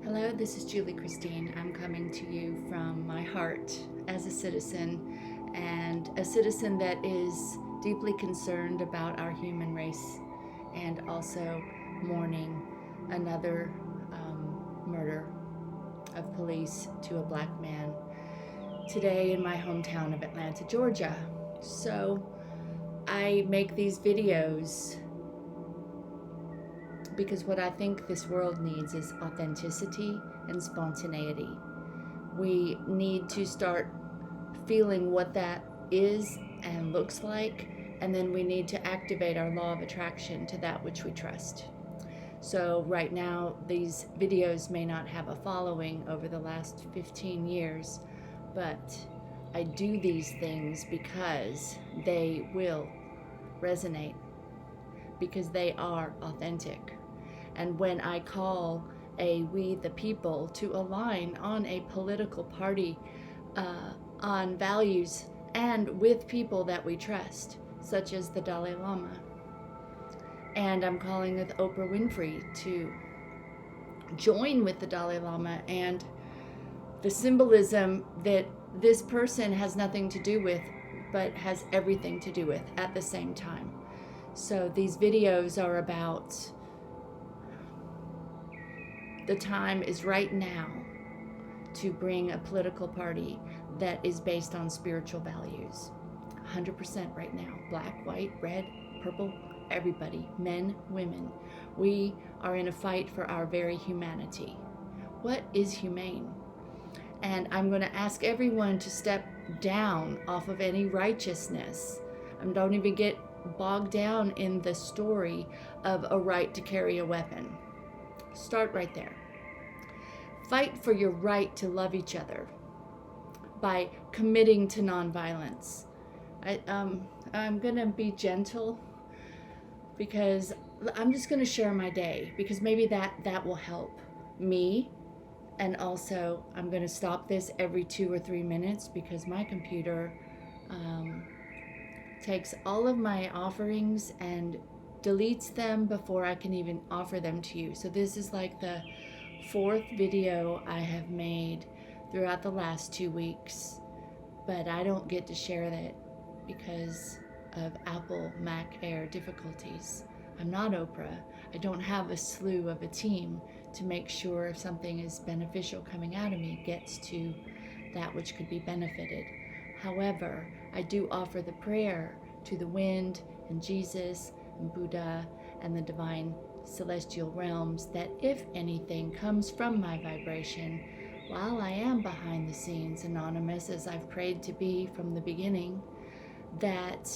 Hello, this is Julie Christine. I'm coming to you from my heart as a citizen, and a citizen that is deeply concerned about our human race and also mourning another murder of police to a black man today in my hometown of Atlanta, Georgia. So I make these videos because what I think this world needs is authenticity and spontaneity. We need to start feeling what that is and looks like, and then we need to activate our law of attraction to that which we trust. So right now, these videos may not have a following over the last 15 years, but I do these things because they will resonate, because they are authentic. And when I call we the people to align on a political party, on values, and with people that we trust, such as the Dalai Lama. And I'm calling with Oprah Winfrey to join with the Dalai Lama and the symbolism that this person has nothing to do with, but has everything to do with at the same time. So these videos are about the time is right now to bring a political party that is based on spiritual values. 100% right now. Black, white, red, purple, everybody, men, women. We are in a fight for our very humanity. What is humane? And I'm going to ask everyone to step down off of any righteousness. Don't even get bogged down in the story of a right to carry a weapon. Start right there. Fight for your right to love each other by committing to nonviolence. I'm going to be gentle because I'm just going to share my day, because maybe that will help me. And also, I'm going to stop this every 2 or 3 minutes because my computer takes all of my offerings and deletes them before I can even offer them to you. So this is like the 4th video I have made throughout the last 2 weeks, but I don't get to share that because of Apple Mac Air difficulties. I'm not Oprah. I don't have a slew of a team to make sure if something is beneficial coming out of me gets to that which could be benefited. However, I do offer the prayer to the wind and Jesus and Buddha and the divine celestial realms that if anything comes from my vibration, while I am behind the scenes anonymous as I've prayed to be from the beginning, that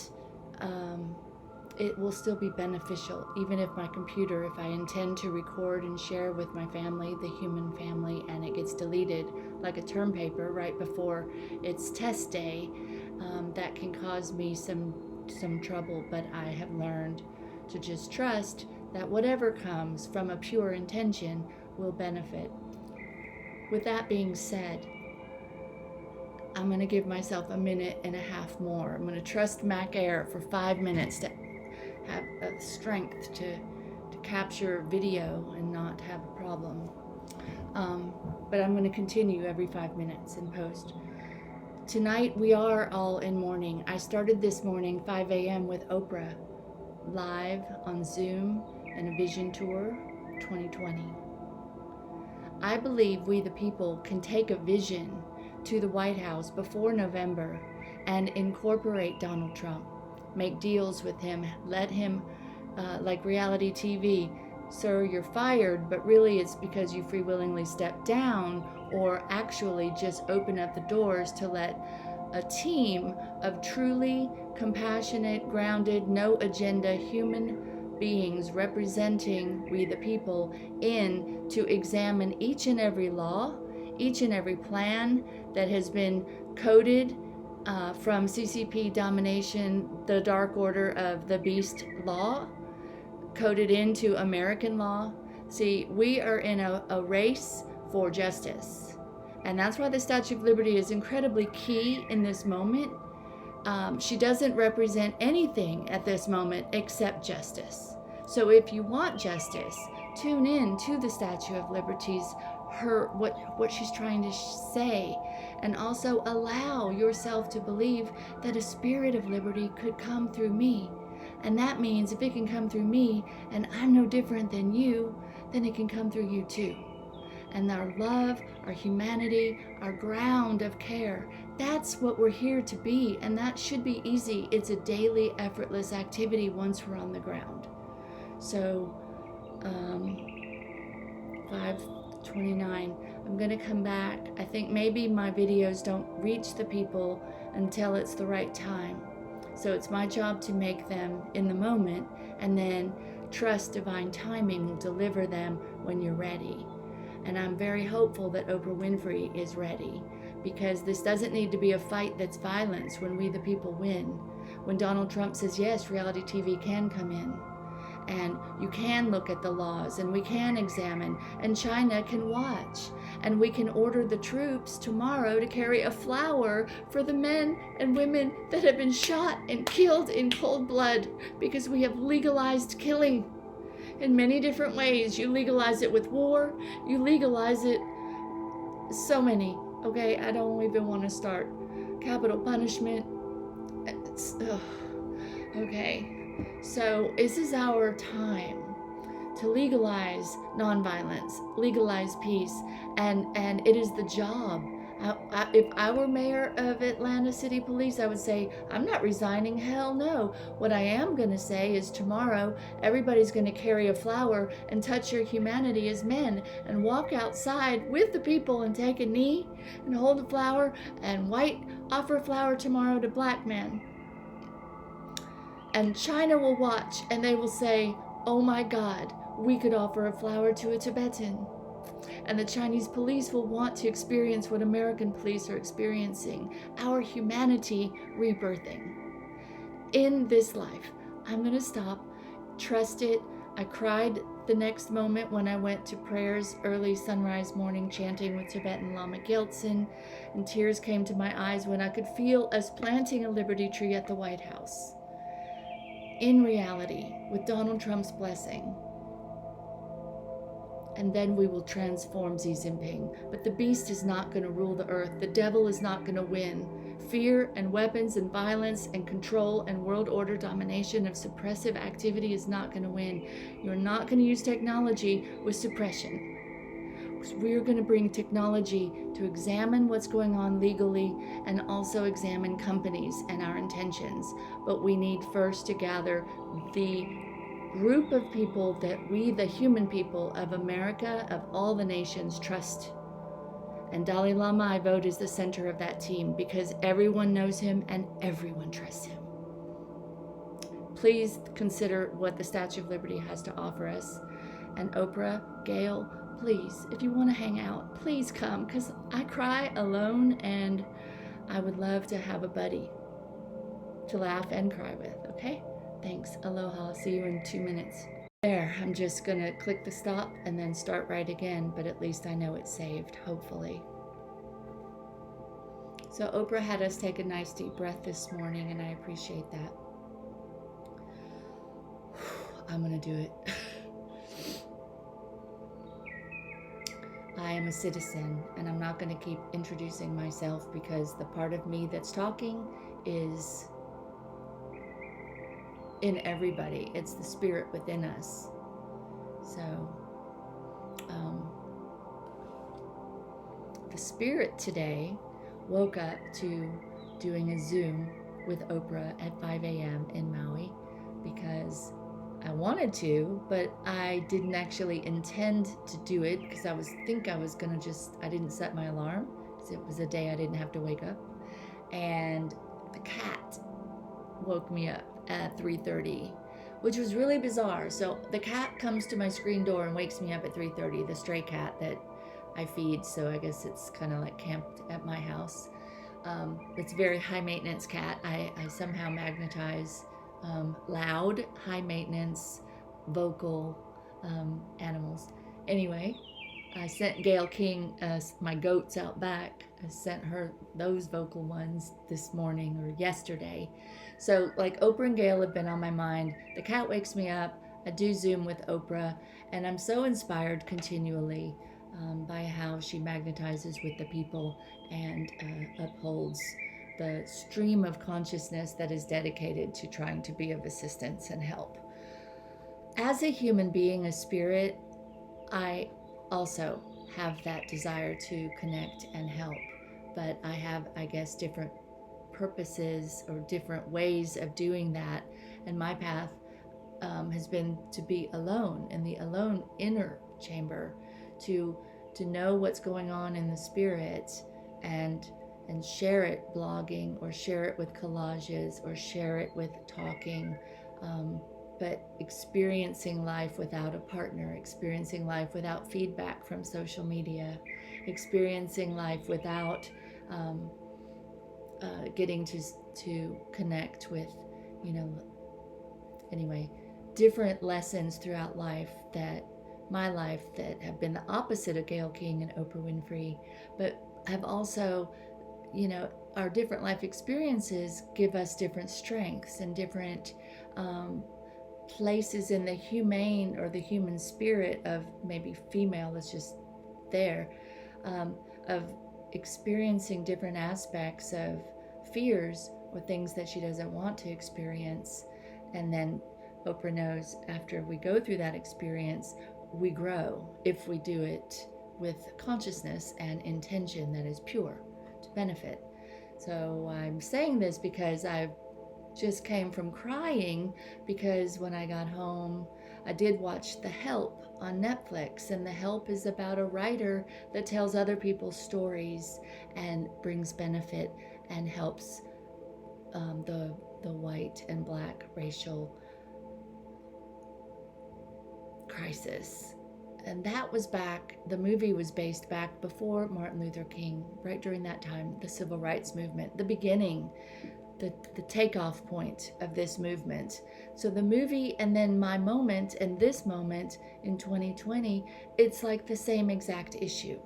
it will still be beneficial, even if my computer, if I intend to record and share with my family, the human family, and it gets deleted like a term paper right before it's test day, that can cause me some trouble. But I have learned to just trust that whatever comes from a pure intention will benefit. With that being said, I'm going to give myself 1.5 minutes more. I'm going to trust Mac Air for 5 minutes to have strength to capture video and not have a problem. But I'm going to continue every 5 minutes in post. Tonight we are all in mourning. I started this morning 5 a.m. with Oprah live on Zoom and a vision tour 2020. I believe we the people can take a vision to the White House before November and incorporate Donald Trump, make deals with him, let him, like reality TV, sir, you're fired, but really it's because you free willingly stepped down, or actually just open up the doors to let a team of truly compassionate, grounded, no agenda human beings representing we the people in to examine each and every law, each and every plan that has been coded from CCP domination, the dark order of the beast law, coded into American law. See, we are in a race for justice. And that's why the Statue of Liberty is incredibly key in this moment. She doesn't represent anything at this moment except justice. So if you want justice, tune in to the Statue of Liberty's what she's trying to say, and also allow yourself to believe that a spirit of liberty could come through me. And that means if it can come through me and I'm no different than you, then it can come through you too. And our love, our humanity, our ground of care, that's what we're here to be, and that should be easy. It's a daily, effortless activity once we're on the ground. So, 5:29, I'm gonna come back. I think maybe my videos don't reach the people until it's the right time. So it's my job to make them in the moment, and then trust divine timing will deliver them when you're ready. And I'm very hopeful that Oprah Winfrey is ready, because this doesn't need to be a fight that's violence when we the people win. When Donald Trump says, yes, reality TV can come in, and you can look at the laws, and we can examine, and China can watch, and we can order the troops tomorrow to carry a flower for the men and women that have been shot and killed in cold blood, because we have legalized killing in many different ways. You legalize it with war, you legalize it so many. Okay, I don't even want to start. Capital punishment. Okay, so this is our time to legalize nonviolence, legalize peace, and it is the job. If I were mayor of Atlanta City Police, I would say, I'm not resigning, hell no. What I am going to say is tomorrow, everybody's going to carry a flower and touch your humanity as men and walk outside with the people and take a knee and hold a flower, and white offer a flower tomorrow to black men. And China will watch and they will say, oh my God, we could offer a flower to a Tibetan. And the Chinese police will want to experience what American police are experiencing, our humanity rebirthing. In this life, I'm going to stop, trust it. I cried the next moment when I went to prayers early sunrise morning chanting with Tibetan Lama Gyaltsen, and tears came to my eyes when I could feel us planting a liberty tree at the White House. In reality, with Donald Trump's blessing. And then we will transform Xi Jinping. But the beast is not going to rule the earth. The devil is not going to win. Fear and weapons and violence and control and world order domination of suppressive activity is not going to win. You're not going to use technology with suppression. We're going to bring technology to examine what's going on legally and also examine companies and our intentions. But we need first to gather the group of people that we, the human people of America, of all the nations, trust. And Dalai Lama, I vote, is the center of that team, because everyone knows him and everyone trusts him. Please consider what the Statue of Liberty has to offer us. And Oprah, Gail, please, if you want to hang out, please come, because I cry alone and I would love to have a buddy to laugh and cry with, okay? Thanks. Aloha. See you in 2 minutes. There, I'm just going to click the stop and then start right again, but at least I know it's saved, hopefully. So Oprah had us take a nice deep breath this morning, and I appreciate that. I'm going to do it. I am a citizen, and I'm not going to keep introducing myself, because the part of me that's talking is in everybody. It's the spirit within us. So the spirit today woke up to doing a Zoom with Oprah at 5 a.m. in Maui, because I wanted to, but I didn't actually intend to do it, because I didn't set my alarm, because it was a day I didn't have to wake up. And the cat woke me up at 3:30, which was really bizarre. So the cat comes to my screen door and wakes me up at 3:30, the stray cat that I feed, so I guess it's kind of like camped at my house. It's a very high maintenance cat. I somehow magnetize loud, high maintenance, vocal animals. Anyway, I sent Gail King, my goats out back. I sent her those vocal ones this morning or yesterday. So like Oprah and Gail have been on my mind. The cat wakes me up. I do Zoom with Oprah, and I'm so inspired continually by how she magnetizes with the people and upholds the stream of consciousness that is dedicated to trying to be of assistance and help. As a human being, a spirit, I also have that desire to connect and help, but I have, I guess, different purposes or different ways of doing that. And my path has been to be alone in the alone inner chamber, to know what's going on in the spirit and share it blogging, or share it with collages, or share it with talking, but experiencing life without a partner, experiencing life without feedback from social media, experiencing life without getting to connect with, anyway, different lessons throughout life, that my life, that have been the opposite of Gayle King and Oprah Winfrey, but have also, our different life experiences give us different strengths and different places in the humane or the human spirit of maybe female, that's just there, of experiencing different aspects of fears or things that she doesn't want to experience. And then Oprah knows after we go through that experience, we grow if we do it with consciousness and intention that is pure to benefit. So I'm saying this because I just came from crying, because when I got home, I did watch The Help on Netflix, and The Help is about a writer that tells other people's stories and brings benefit and helps the white and black racial crisis. And that was back, the movie was based back before Martin Luther King, right during that time, the civil rights movement, the beginning, the takeoff point of this movement. So the movie, and then my moment and this moment in 2020, it's like the same exact issue.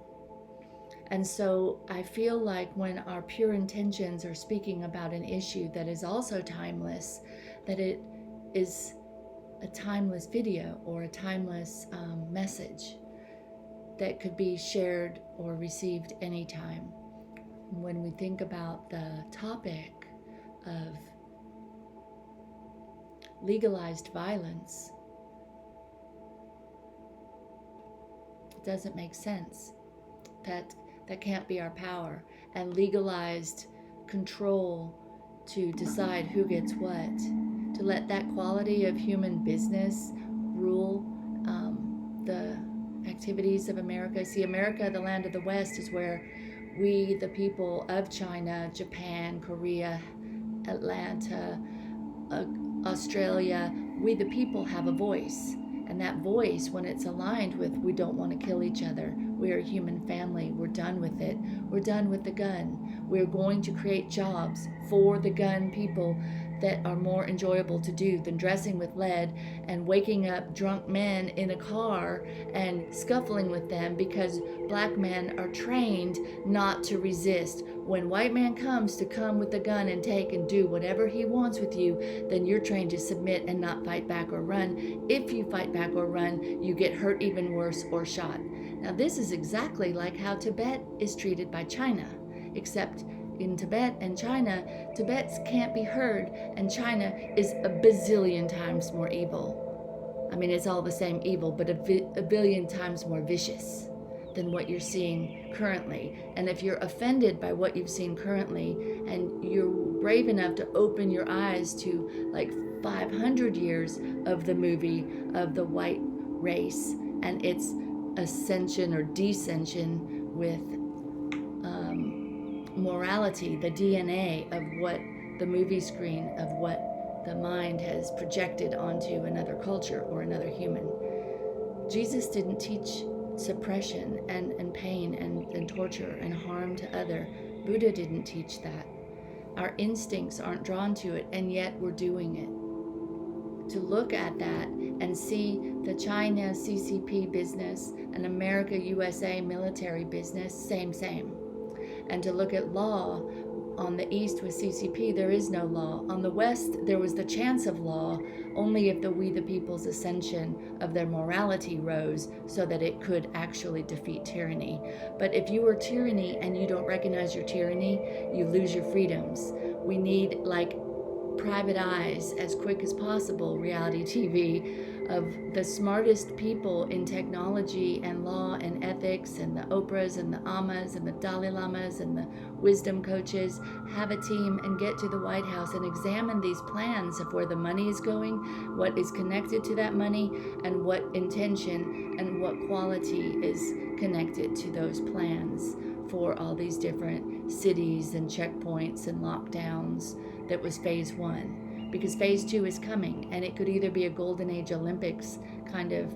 And so I feel like when our pure intentions are speaking about an issue that is also timeless, that it is a timeless video or a timeless message that could be shared or received anytime. When we think about the topic of legalized violence, it doesn't make sense. That can't be our power. And legalized control to decide who gets what, to let that quality of human business rule the activities of America. See, America, the land of the West, is where we, the people of China, Japan, Korea, Atlanta, Australia, we the people have a voice. And that voice, when it's aligned with, we don't want to kill each other, we're a human family, we're done with it, we're done with the gun, we're going to create jobs for the gun people that are more enjoyable to do than dressing with lead and waking up drunk men in a car and scuffling with them, because black men are trained not to resist. When white man comes to come with a gun and take and do whatever he wants with you, then you're trained to submit and not fight back or run. If you fight back or run, you get hurt even worse or shot. Now this is exactly like how Tibet is treated by China, except in Tibet and China, Tibet's can't be heard, and China is a bazillion times more evil. I mean, it's all the same evil, but a billion times more vicious than what you're seeing currently. And if you're offended by what you've seen currently, and you're brave enough to open your eyes to like 500 years of the movie of the white race and its ascension or descension with morality, the DNA of what the movie screen, of what the mind has projected onto another culture or another human. Jesus didn't teach suppression and pain and torture and harm to other. Buddha didn't teach that. Our instincts aren't drawn to it, and yet we're doing it. To look at that and see the China CCP business and America USA military business, same. And to look at law on the east with CCP, there is no law. On the west, there was the chance of law only if the we the people's ascension of their morality rose so that it could actually defeat tyranny. But if you are tyranny and you don't recognize your tyranny, you lose your freedoms. We need, like, private eyes as quick as possible, reality TV, of the smartest people in technology and law and ethics, and the Oprahs and the Ammas and the Dalai Lamas and the wisdom coaches. Have a team and get to the White House and examine these plans of where the money is going, what is connected to that money, and what intention and what quality is connected to those plans for all these different cities and checkpoints and lockdowns. That was phase 1. Because phase 2 is coming, and it could either be a golden age Olympics kind of,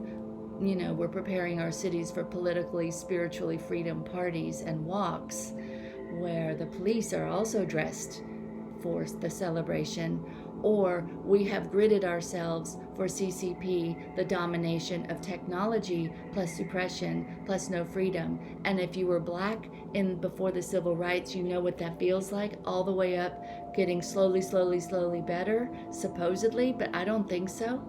we're preparing our cities for politically, spiritually freedom parties and walks, where the police are also dressed for the celebration, or we have gridded ourselves for CCP, the domination of technology plus suppression plus no freedom. And if you were black before the civil rights, you know what that feels like, all the way up, getting slowly better, supposedly, but I don't think so.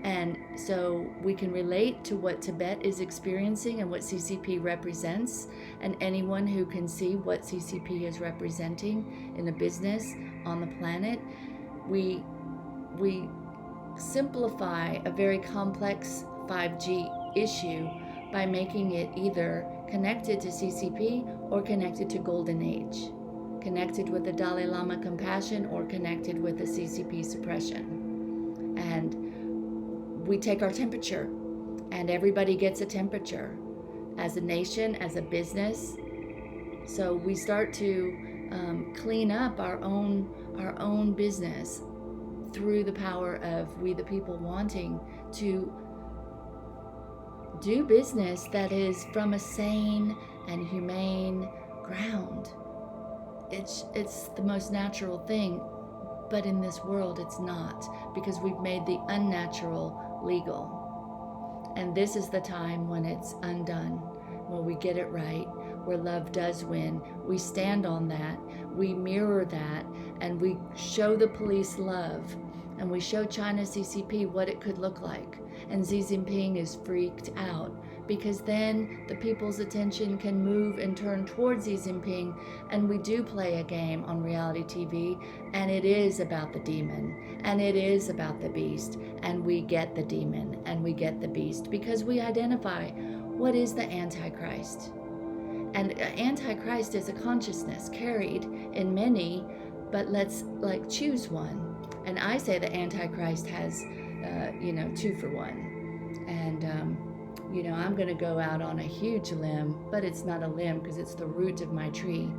And so we can relate to what Tibet is experiencing and what CCP represents, and anyone who can see what CCP is representing in a business on the planet. We simplify a very complex 5G issue by making it either connected to CCP or connected to Golden Age, connected with the Dalai Lama compassion or connected with the CCP suppression. And we take our temperature, and everybody gets a temperature as a nation, as a business. So we start to clean up our own business through the power of we the people wanting to do business that is from a sane and humane ground. It's the most natural thing, but in this world it's not, because we've made the unnatural legal. And this is the time when it's undone, when we get it right, where love does win. We stand on that, we mirror that, and we show the police love, and we show China CCP what it could look like. And Xi Jinping is freaked out, because then the people's attention can move and turn towards Xi Jinping, and we do play a game on reality TV, and it is about the demon, and it is about the beast, and we get the demon, and we get the beast, because we identify what is the Antichrist. And Antichrist is a consciousness carried in many, but let's choose one. And I say the Antichrist has 2 for 1. And I'm going to go out on a huge limb, but it's not a limb because it's the root of my tree,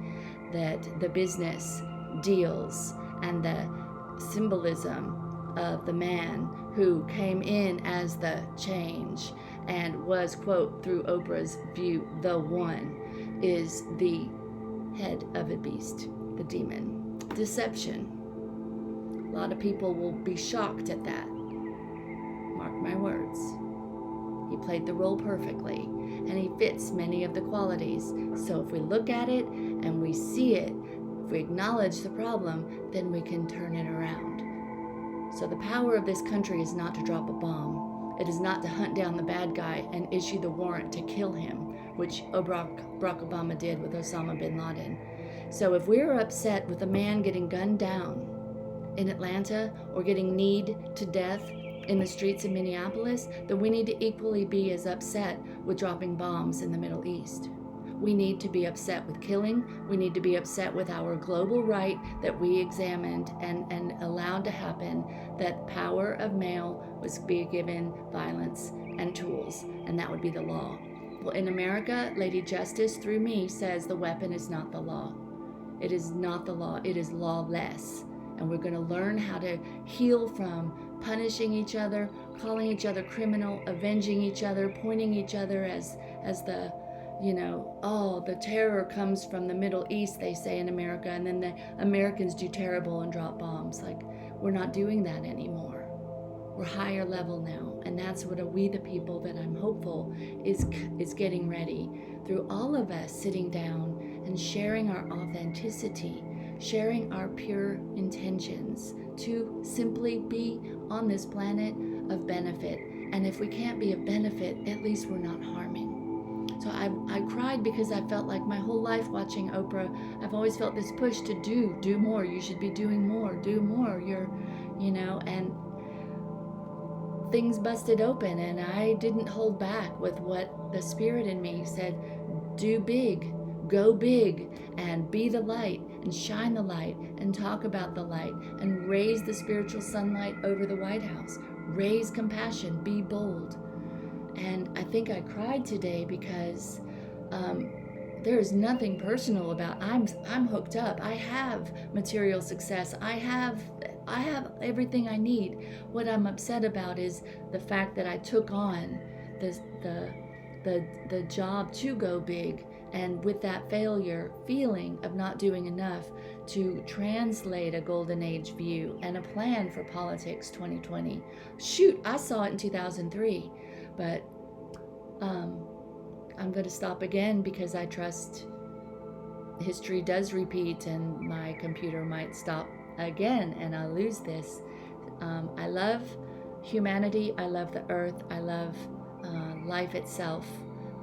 that the business deals and the symbolism of the man who came in as the change and was, quote, through Oprah's view, the one, is the head of a beast, the demon. Deception. A lot of people will be shocked at that. Mark my words. He played the role perfectly, and he fits many of the qualities. So if we look at it and we see it, if we acknowledge the problem, then we can turn it around. So the power of this country is not to drop a bomb. It is not to hunt down the bad guy and issue the warrant to kill him, which Barack Obama did with Osama bin Laden. So if we're upset with a man getting gunned down in Atlanta or getting kneed to death in the streets of Minneapolis, then we need to equally be as upset with dropping bombs in the Middle East. We need to be upset with killing. We need to be upset with our global right that we examined and allowed to happen, that power of male was being given violence and tools, and that would be the law. Well, in America, Lady Justice, through me, says the weapon is not the law. It is not the law. It is lawless. And we're going to learn how to heal from punishing each other, calling each other criminal, avenging each other, pointing each other as the, the terror comes from the Middle East, they say in America, and then the Americans do terrible and drop bombs. We're not doing that anymore. We're higher level now, and that's what we the people that I'm hopeful is getting ready through all of us sitting down and sharing our authenticity sharing our pure intentions to simply be on this planet of benefit. And if we can't be of benefit, at least we're not harming. So I cried because I felt like my whole life watching Oprah, I've always felt this push to do more. You should be doing more, do more. And things busted open, and I didn't hold back with what the spirit in me said. Do big, go big, and be the light, and shine the light, and talk about the light, and raise the spiritual sunlight over the White House. Raise compassion, be bold. And I think I cried today because there is nothing personal about I'm hooked up. I have material success. I have everything I need. What I'm upset about is the fact that I took on the job to go big, and with that failure feeling of not doing enough to translate a golden age view and a plan for politics 2020. Shoot, I saw it in 2003, but I'm going to stop again because I trust history does repeat and my computer might stop again and I'll lose this. I love humanity. I love the earth. I love life itself.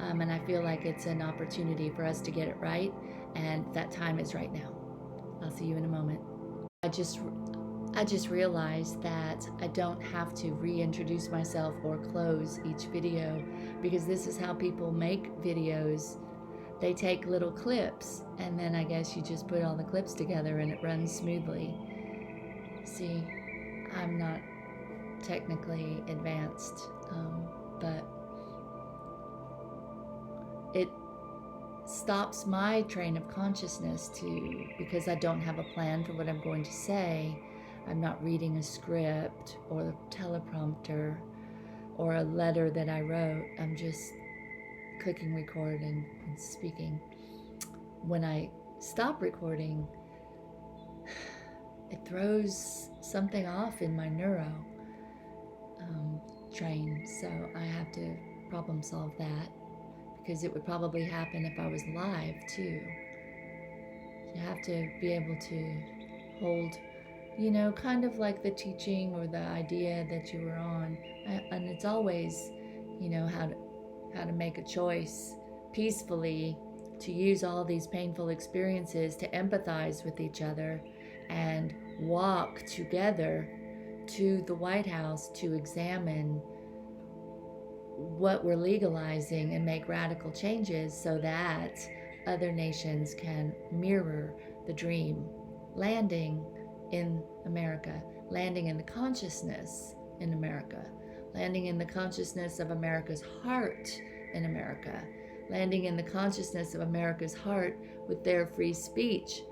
And I feel like it's an opportunity for us to get it right. And that time is right now. I'll see you in a moment. I just realized that I don't have to reintroduce myself or close each video, because this is how people make videos. They take little clips, and then I guess you just put all the clips together and it runs smoothly. See, I'm not technically advanced, but it stops my train of consciousness because I don't have a plan for what I'm going to say. I'm not reading a script or a teleprompter or a letter that I wrote. I'm just clicking record and speaking. When I stop recording, it throws something off in my neuro train. So I have to problem solve that, because it would probably happen if I was live too. You have to be able to hold, kind of like the teaching or the idea that you were on. And it's always, how to make a choice peacefully to use all these painful experiences to empathize with each other and walk together to the White House to examine what we're legalizing and make radical changes so that other nations can mirror the dream, landing in America, landing in the consciousness in America, landing in the consciousness of America's heart in America, landing in the consciousness of America's heart with their free speech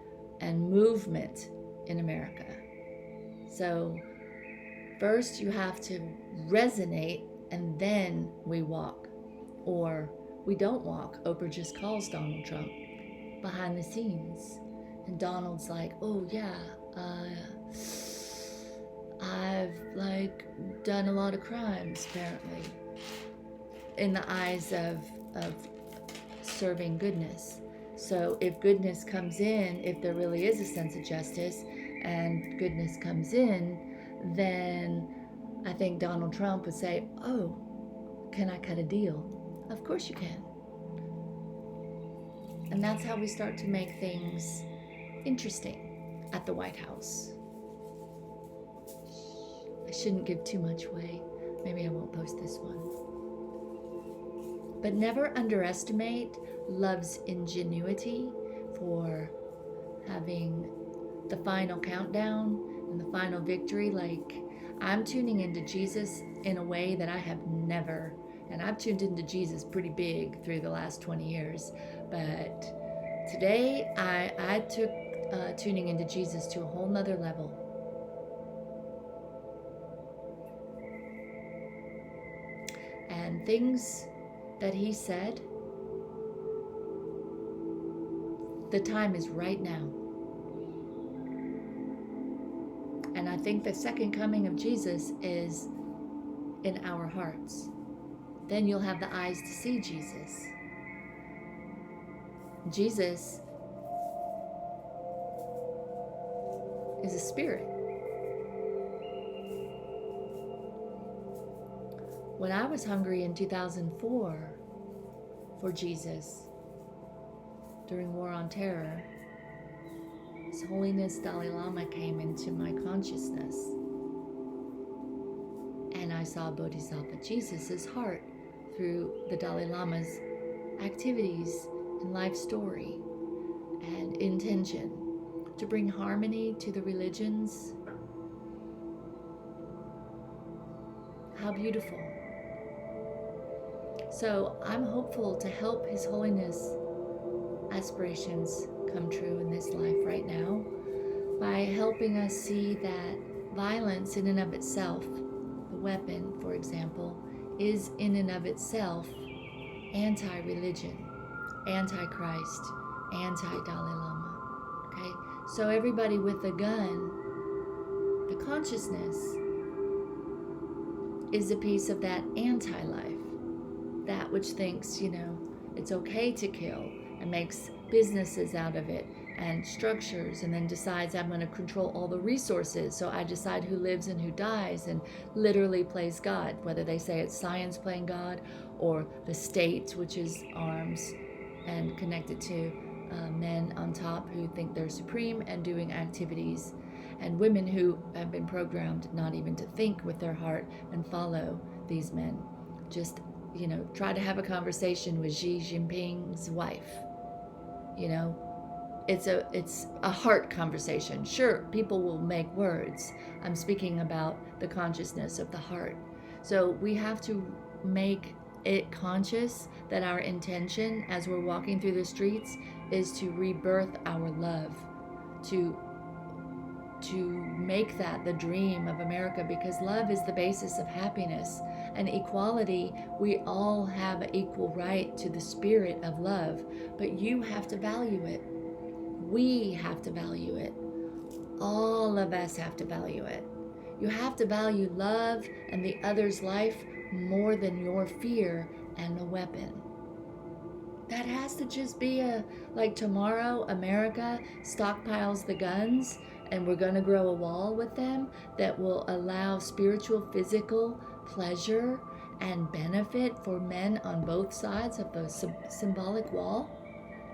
and movement in America. So first you have to resonate, and then we walk. Or we don't walk. Oprah just calls Donald Trump behind the scenes. And Donald's like, oh yeah, I've done a lot of crimes apparently, in the eyes of serving goodness. So if goodness comes in, if there really is a sense of justice and goodness comes in, then I think Donald Trump would say, oh, can I cut a deal? Of course you can. And that's how we start to make things interesting at the White House. I shouldn't give too much away. Maybe I won't post this one. But never underestimate love's ingenuity for having the final countdown and the final victory. I'm tuning into Jesus in a way that I have never, and I've tuned into Jesus pretty big through the last 20 years. But today I took tuning into Jesus to a whole nother level. And things that he said, the time is right now. And I think the second coming of Jesus is in our hearts. Then you'll have the eyes to see Jesus. Jesus is a spirit. When I was hungry in 2004 for Jesus during War on Terror, His Holiness Dalai Lama came into my consciousness, and I saw Bodhisattva Jesus' heart through the Dalai Lama's activities and life story and intention to bring harmony to the religions. How beautiful. So I'm hopeful to help His Holiness aspirations come true in this life right now by helping us see that violence in and of itself, the weapon, for example, is in and of itself anti-religion, anti-Christ, anti-Dalai Lama. Okay? So everybody with a gun, the consciousness is a piece of that anti-life. That which thinks, it's okay to kill and makes businesses out of it and structures, and then decides I'm going to control all the resources, so I decide who lives and who dies, and literally plays God, whether they say it's science playing God or the state, which is arms and connected to men on top who think they're supreme and doing activities, and women who have been programmed not even to think with their heart and follow these men. Just try to have a conversation with Xi Jinping's wife. It's a heart conversation. Sure, people will make words. I'm speaking about the consciousness of the heart. So we have to make it conscious that our intention as we're walking through the streets is to rebirth our love, to make that the dream of America, because love is the basis of happiness and equality. We all have equal right to the spirit of love, but you have to value it. We have to value it. All of us have to value it. You have to value love and the other's life more than your fear and the weapon. That has to just be like tomorrow America stockpiles the guns and we're going to grow a wall with them that will allow spiritual, physical pleasure and benefit for men on both sides of the symbolic wall.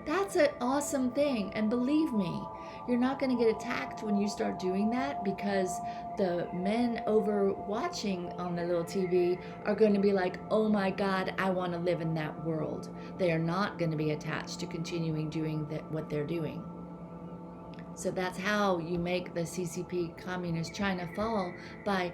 That's an awesome thing. And believe me, you're not going to get attacked when you start doing that, because the men over watching on the little TV are going to be like, oh my God, I want to live in that world. They are not going to be attached to continuing doing what they're doing. So that's how you make the CCP communist China fall, by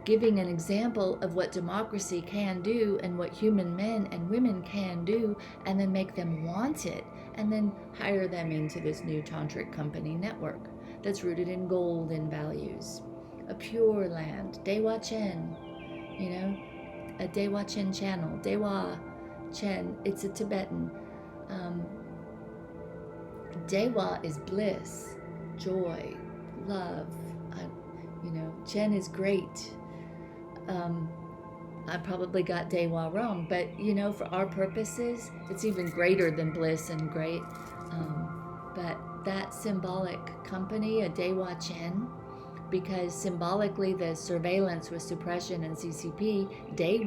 giving an example of what democracy can do and what human men and women can do, and then make them want it, and then hire them into this new tantric company network that's rooted in golden values. A pure land, Dewa Chen, a Dewa Chen channel, Dewa Chen, it's a Tibetan. Dewa is bliss, joy, love. Chen is great. I probably got Dewa wrong, but for our purposes, it's even greater than bliss and great. But that symbolic company, a Dewa Chen, because symbolically the surveillance with suppression and CCP, they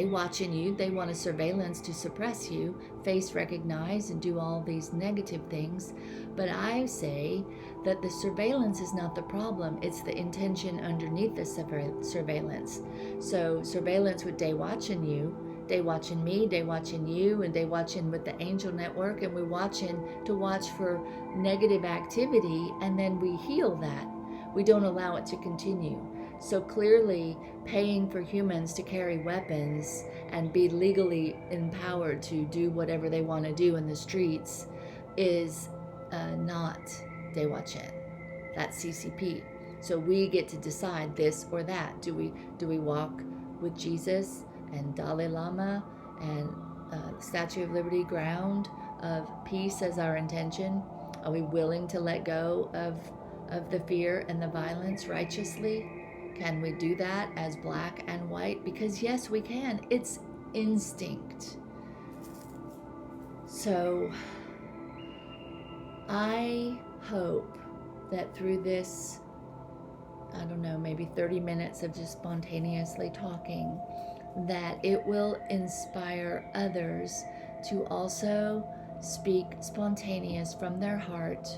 watching you, they want a surveillance to suppress you, face recognize and do all these negative things. But I say that the surveillance is not the problem, it's the intention underneath the surveillance. So surveillance with they watching you, they watching me, they watching you, and they watching with the angel network, and we're watching to watch for negative activity, and then we heal that. We don't allow it to continue. So clearly, paying for humans to carry weapons and be legally empowered to do whatever they want to do in the streets is not Dewa Chen. That's CCP. So we get to decide this or that. Do we walk with Jesus and Dalai Lama and Statue of Liberty, ground of peace as our intention? Are we willing to let go of the fear and the violence righteously? Can we do that as black and white? Because yes, we can. It's instinct. So I hope that through this, I don't know, maybe 30 minutes of just spontaneously talking, that it will inspire others to also speak spontaneous from their heart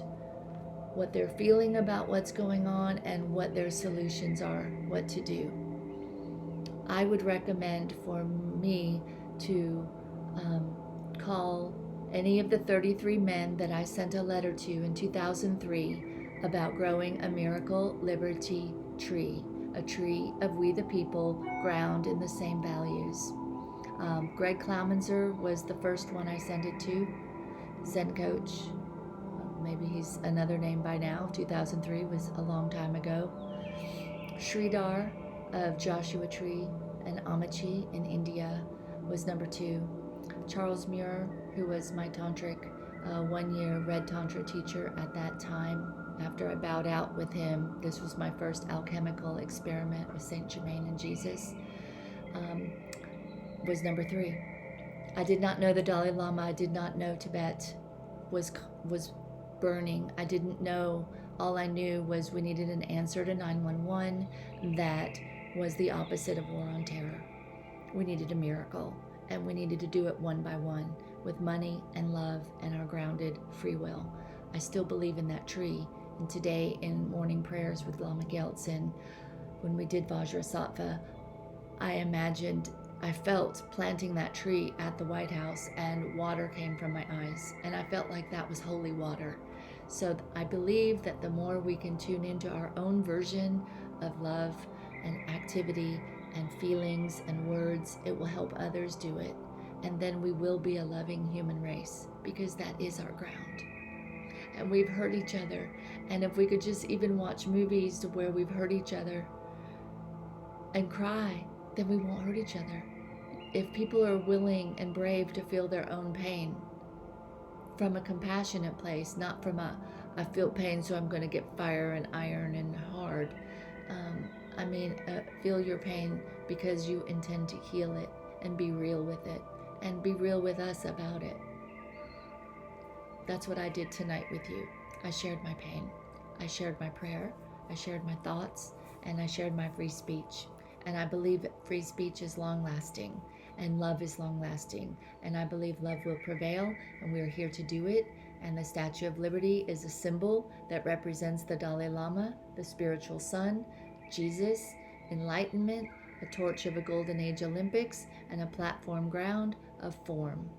what they're feeling about what's going on and what their solutions are, what to do. I would recommend for me to call any of the 33 men that I sent a letter to in 2003 about growing a miracle liberty tree, a tree of we the people, ground in the same values. Greg Cloumenser was the first one I sent it to, Zen Coach. Maybe he's another name by now. 2003 was a long time ago. Sridhar of Joshua Tree and Amachi in India was number 2. Charles Muir, who was my tantric 1-year red tantra teacher at that time, after I bowed out with him, this was my first alchemical experiment with Saint Humane and Jesus, was number 3. I did not know the Dalai Lama. I did not know Tibet was burning. I didn't know. All I knew was we needed an answer to 911 that was the opposite of war on terror. We needed a miracle, and we needed to do it one by one with money and love and our grounded free will. I still believe in that tree. And today in morning prayers with Lama Gyaltsen, when we did Vajrasattva, I felt planting that tree at the White House, and water came from my eyes, and I felt like that was holy water. So I believe that the more we can tune into our own version of love and activity and feelings and words, it will help others do it. And then we will be a loving human race, because that is our ground. And we've hurt each other. And if we could just even watch movies to where we've hurt each other and cry, then we won't hurt each other. If people are willing and brave to feel their own pain from a compassionate place, not from I feel pain so I'm going to get fire and iron and hard. Feel your pain because you intend to heal it and be real with it and be real with us about it. That's what I did tonight with you. I shared my pain. I shared my prayer. I shared my thoughts, and I shared my free speech. And I believe free speech is long-lasting, and love is long-lasting. And I believe love will prevail, and we are here to do it. And the Statue of Liberty is a symbol that represents the Dalai Lama, the spiritual sun, Jesus, enlightenment, a torch of a Golden Age Olympics, and a platform ground of form.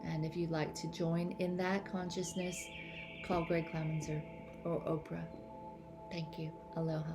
And if you'd like to join in that consciousness, call Greg Cloumenser or Oprah. Thank you. Aloha.